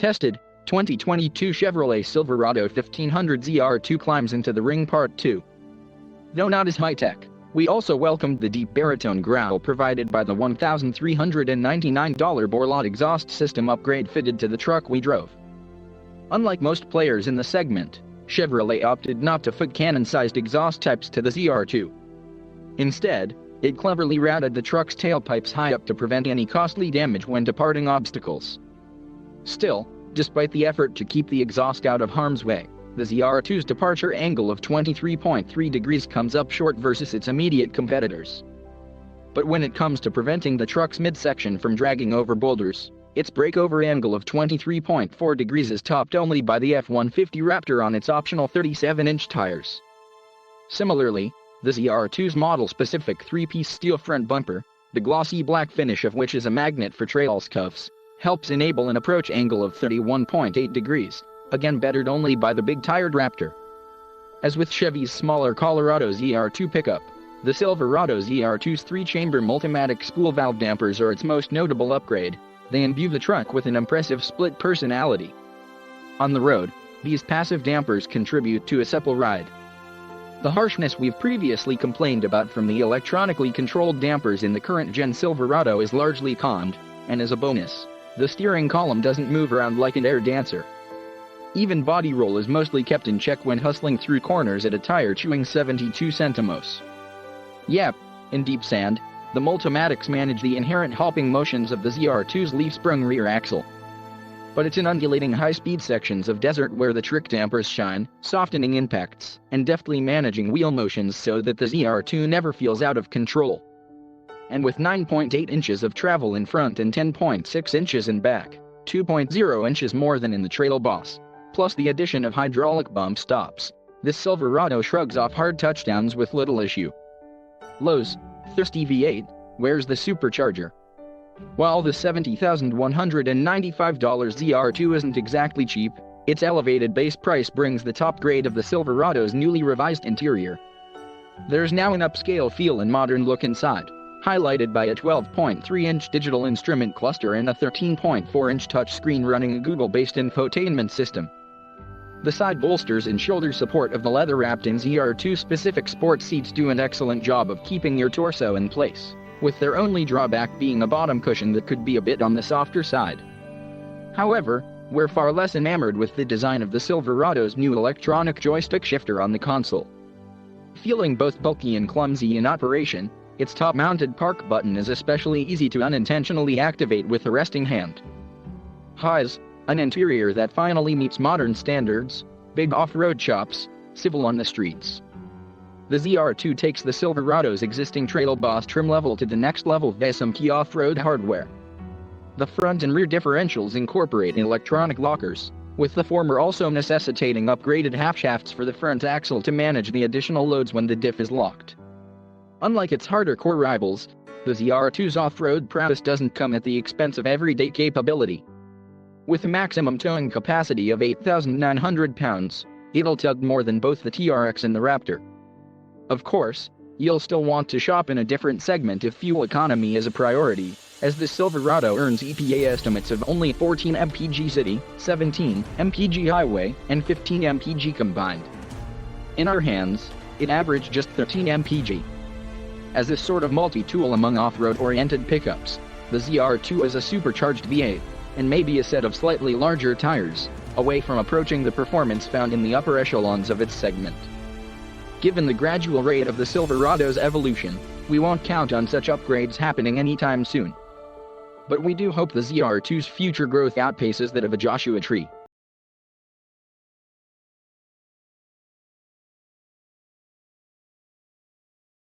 Tested, 2022 Chevrolet Silverado 1500 ZR2 climbs into the ring Part 2. Though not as high-tech, we also welcomed the deep baritone growl provided by the $1,399 Borlat exhaust system upgrade fitted to the truck we drove. Unlike most players in the segment, Chevrolet opted not to fit cannon-sized exhaust types to the ZR2. Instead, it cleverly routed the truck's tailpipes high up to prevent any costly damage when departing obstacles. Still, despite the effort to keep the exhaust out of harm's way, the ZR2's departure angle of 23.3 degrees comes up short versus its immediate competitors. But when it comes to preventing the truck's midsection from dragging over boulders, its breakover angle of 23.4 degrees is topped only by the F-150 Raptor on its optional 37-inch tires. Similarly, the ZR2's model-specific three-piece steel front bumper, the glossy black finish of which is a magnet for trail scuffs, helps enable an approach angle of 31.8 degrees, again bettered only by the big-tired Raptor. As with Chevy's smaller Colorado ZR2 pickup, the Silverado ZR2's three-chamber Multimatic spool valve dampers are its most notable upgrade. They imbue the truck with an impressive split personality. On the road, these passive dampers contribute to a supple ride. The harshness we've previously complained about from the electronically controlled dampers in the current-gen Silverado is largely calmed, and as a bonus, the steering column doesn't move around like an air dancer. Even body roll is mostly kept in check when hustling through corners at a tire-chewing 72 centimos. Yep, in deep sand, the Multimatics manage the inherent hopping motions of the ZR2's leaf-sprung rear axle. But it's in undulating high-speed sections of desert where the trick dampers shine, softening impacts, and deftly managing wheel motions so that the ZR2 never feels out of control. And with 9.8 inches of travel in front and 10.6 inches in back, 2.0 inches more than in the Trail Boss, plus the addition of hydraulic bump stops, this Silverado shrugs off hard touchdowns with little issue. Lowe's, thirsty V8, where's the supercharger? While the $70,195 ZR2 isn't exactly cheap, its elevated base price brings the top grade of the Silverado's newly revised interior. There's now an upscale feel and modern look inside, highlighted by a 12.3-inch digital instrument cluster and a 13.4-inch touchscreen running a Google-based infotainment system. The side bolsters and shoulder support of the leather-wrapped in ZR2-specific sports seats do an excellent job of keeping your torso in place, with their only drawback being a bottom cushion that could be a bit on the softer side. However, we're far less enamored with the design of the Silverado's new electronic joystick shifter on the console. Feeling both bulky and clumsy in operation, its top-mounted park button is especially easy to unintentionally activate with a resting hand. Highs, an interior that finally meets modern standards, big off-road chops, civil on the streets. The ZR2 takes the Silverado's existing Trail Boss trim level to the next level via some key off-road hardware. The front and rear differentials incorporate electronic lockers, with the former also necessitating upgraded half-shafts for the front axle to manage the additional loads when the diff is locked. Unlike its harder-core rivals, the ZR2's off-road prowess doesn't come at the expense of everyday capability. With a maximum towing capacity of 8,900 pounds, it'll tug more than both the TRX and the Raptor. Of course, you'll still want to shop in a different segment if fuel economy is a priority, as the Silverado earns EPA estimates of only 14 mpg city, 17 mpg highway, and 15 mpg combined. In our hands, it averaged just 13 mpg. As a sort of multi-tool among off-road-oriented pickups, the ZR2 is a supercharged V8, and maybe a set of slightly larger tires, away from approaching the performance found in the upper echelons of its segment. Given the gradual rate of the Silverado's evolution, we won't count on such upgrades happening anytime soon. But we do hope the ZR2's future growth outpaces that of a Joshua Tree.